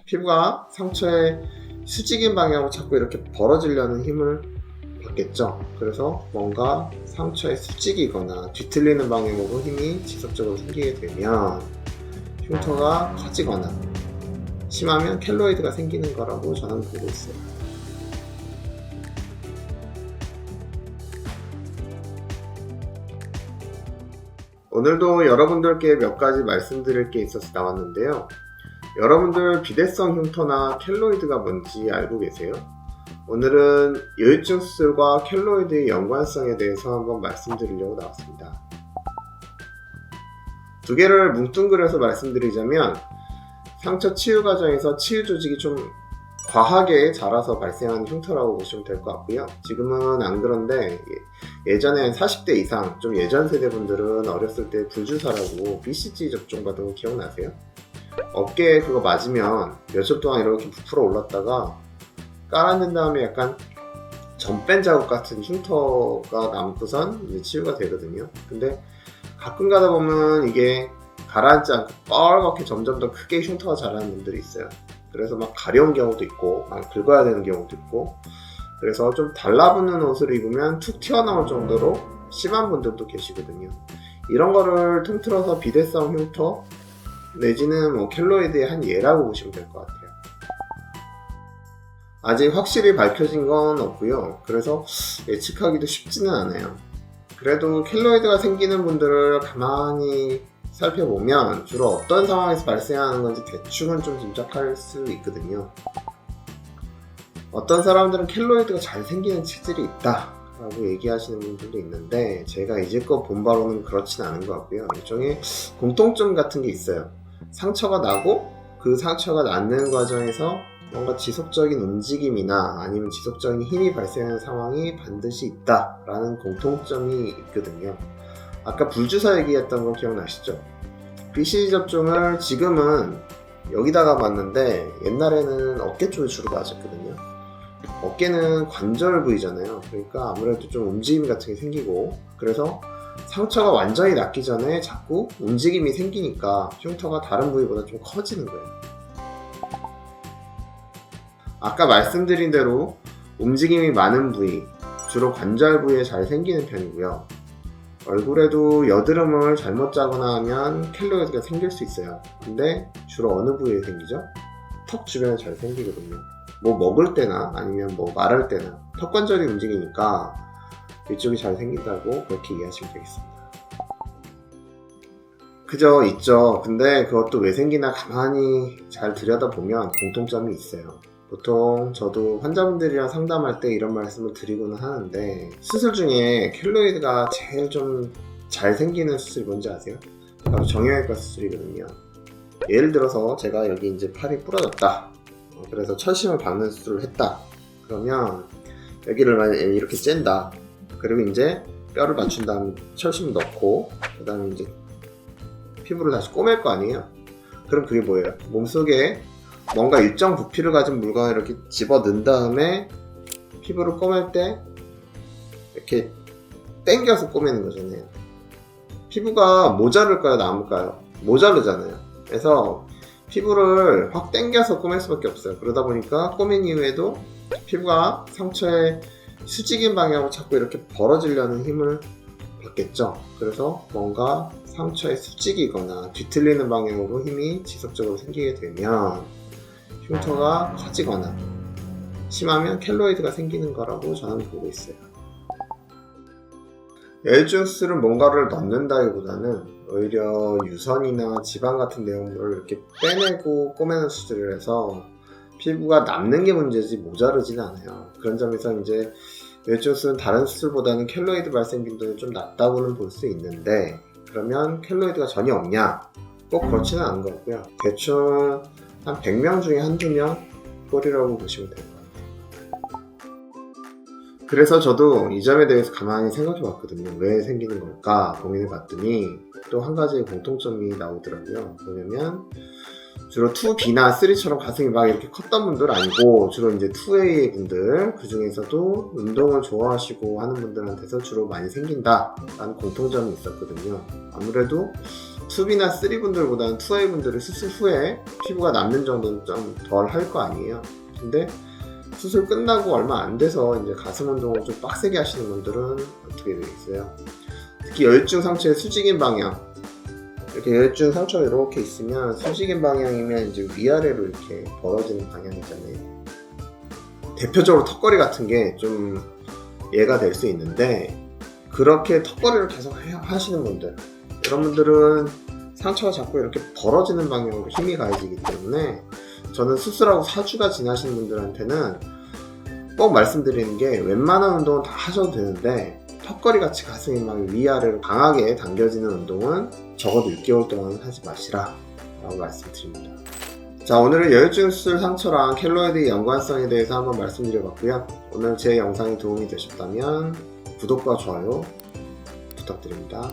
피부가 상처의 수직인 방향으로 자꾸 이렇게 벌어지려는 힘을 받겠죠. 그래서 뭔가 상처의 수직이거나 뒤틀리는 방향으로 힘이 지속적으로 생기게 되면 흉터가 커지거나 심하면 켈로이드가 생기는 거라고 저는 보고 있어요. 오늘도 여러분들께 몇 가지 말씀드릴 게 있어서 나왔는데요. 여러분들 비대성 흉터나 켈로이드가 뭔지 알고 계세요? 오늘은 여유증 수술과 켈로이드의 연관성에 대해서 한번 말씀드리려고 나왔습니다. 두 개를 뭉뚱그려서 말씀드리자면 상처 치유 과정에서 치유 조직이 좀 과하게 자라서 발생하는 흉터라고 보시면 될 것 같고요. 지금은 안 그런데 예전에 40대 이상 좀 예전 세대 분들은 어렸을 때 불주사라고 BCG 접종 받은 거 기억나세요? 어깨에 그거 맞으면 며칠 동안 이렇게 부풀어 올랐다가 깔아낸 다음에 약간 점뺀 자국 같은 흉터가 남고선 이제 치유가 되거든요. 근데 가끔 가다 보면 이게 가라앉지 않고 뻘겋게 점점 더 크게 흉터가 자라는 분들이 있어요. 그래서 막 가려운 경우도 있고 막 긁어야 되는 경우도 있고, 그래서 좀 달라붙는 옷을 입으면 툭 튀어나올 정도로 심한 분들도 계시거든요. 이런 거를 통틀어서 비대성 흉터 내지는 뭐 켈로이드의 한 예라고 보시면 될 것 같아요. 아직 확실히 밝혀진 건 없고요. 그래서 예측하기도 쉽지는 않아요. 그래도 켈로이드가 생기는 분들을 가만히 살펴보면 주로 어떤 상황에서 발생하는 건지 대충은 좀 짐작할 수 있거든요. 어떤 사람들은 켈로이드가 잘 생기는 체질이 있다 라고 얘기하시는 분들도 있는데, 제가 이제껏 본 바로는 그렇진 않은 것 같고요. 일종의 공통점 같은 게 있어요. 상처가 나고 그 상처가 낫는 과정에서 뭔가 지속적인 움직임이나 아니면 지속적인 힘이 발생하는 상황이 반드시 있다라는 공통점이 있거든요. 아까 불주사 얘기했던 거 기억나시죠? BCG 접종을 지금은 여기다가 맞는데 옛날에는 어깨 쪽에 주로 맞았거든요. 어깨는 관절 부위잖아요. 그러니까 아무래도 좀 움직임 같은 게 생기고, 그래서 상처가 완전히 낫기 전에 자꾸 움직임이 생기니까 흉터가 다른 부위보다 좀 커지는 거예요. 아까 말씀드린 대로 움직임이 많은 부위, 주로 관절 부위에 잘 생기는 편이고요. 얼굴에도 여드름을 잘못 짜거나 하면 켈로이드가 생길 수 있어요. 근데 주로 어느 부위에 생기죠? 턱 주변에 잘 생기거든요. 뭐 먹을 때나 아니면 뭐 말할 때나 턱 관절이 움직이니까 이쪽이 잘 생긴다고 그렇게 이해하시면 되겠습니다. 그죠, 있죠. 근데 그것도 왜 생기나 가만히 잘 들여다보면 공통점이 있어요. 보통 저도 환자분들이랑 상담할 때 이런 말씀을 드리고는 하는데, 수술 중에 켈로이드가 제일 좀 잘 생기는 수술이 뭔지 아세요? 바로 정형외과 수술이거든요. 예를 들어서 제가 여기 이제 팔이 부러졌다, 그래서 철심을 박는 수술을 했다. 그러면 여기를 만약에 이렇게 쨘다. 그리고 이제 뼈를 맞춘 다음 철심을 넣고 그 다음에 이제 피부를 다시 꼬맬 거 아니에요. 그럼 그게 뭐예요? 몸속에 뭔가 일정 부피를 가진 물건을 이렇게 집어 넣은 다음에 피부를 꼬맬 때 이렇게 당겨서 꼬매는 거잖아요. 피부가 모자랄까요, 남을까요? 모자르잖아요. 그래서 피부를 확 당겨서 꼬맬 수밖에 없어요. 그러다 보니까 꼬맨 이후에도 피부가 상처의 수직인 방향으로 자꾸 이렇게 벌어지려는 힘을 받겠죠. 그래서 뭔가 상처의 수직이거나 뒤틀리는 방향으로 힘이 지속적으로 생기게 되면 흉터가 커지거나 심하면 켈로이드가 생기는 거라고 저는 보고 있어요. 여유증 수술은 뭔가를 넣는다기보다는 오히려 유선이나 지방 같은 내용물을 이렇게 빼내고 꼬매는 수술을 해서 피부가 남는 게 문제지 모자르지는 않아요. 그런 점에서 이제 여유증 수술은 다른 수술보다는 켈로이드 발생 빈도는 좀 낮다고는 볼 수 있는데, 그러면 켈로이드가 전혀 없냐? 꼭 그렇지는 않은 것 같고요. 대충 한 100명 중에 한두 명 꼴이라고 보시면 될 것 같아요. 그래서 저도 이 점에 대해서 가만히 생각해 봤거든요. 왜 생기는 걸까 고민해 봤더니 또 한 가지 공통점이 나오더라고요. 뭐냐면 주로 2B나 3처럼 가슴이 막 이렇게 컸던 분들 아니고 주로 이제 2A 분들, 그 중에서도 운동을 좋아하시고 하는 분들한테서 주로 많이 생긴다라는 공통점이 있었거든요. 아무래도 2B나 3 분들보다는 2A 분들이 수술 후에 피부가 남는 정도는 좀 덜 할 거 아니에요. 근데 수술 끝나고 얼마 안 돼서 이제 가슴 운동을 좀 빡세게 하시는 분들은 어떻게 되겠어요? 특히 열중 상처의 수직인 방향, 이렇게 열중 상처가 이렇게 있으면 수직인 방향이면 이제 위아래로 이렇게 벌어지는 방향이잖아요. 대표적으로 턱걸이 같은 게 좀 예가 될 수 있는데, 그렇게 턱걸이를 계속 하시는 분들, 이런 분들은 상처가 자꾸 이렇게 벌어지는 방향으로 힘이 가해지기 때문에 저는 수술하고 4주가 지나신 분들한테는 꼭 말씀드리는 게, 웬만한 운동은 다 하셔도 되는데 턱걸이 같이 가슴이 막 위아래로 강하게 당겨지는 운동은 적어도 6개월 동안은 하지 마시라 라고 말씀드립니다. 자, 오늘은 여유증 수술 상처랑 켈로이드의 연관성에 대해서 한번 말씀드려봤고요. 오늘 제 영상이 도움이 되셨다면 구독과 좋아요 부탁드립니다.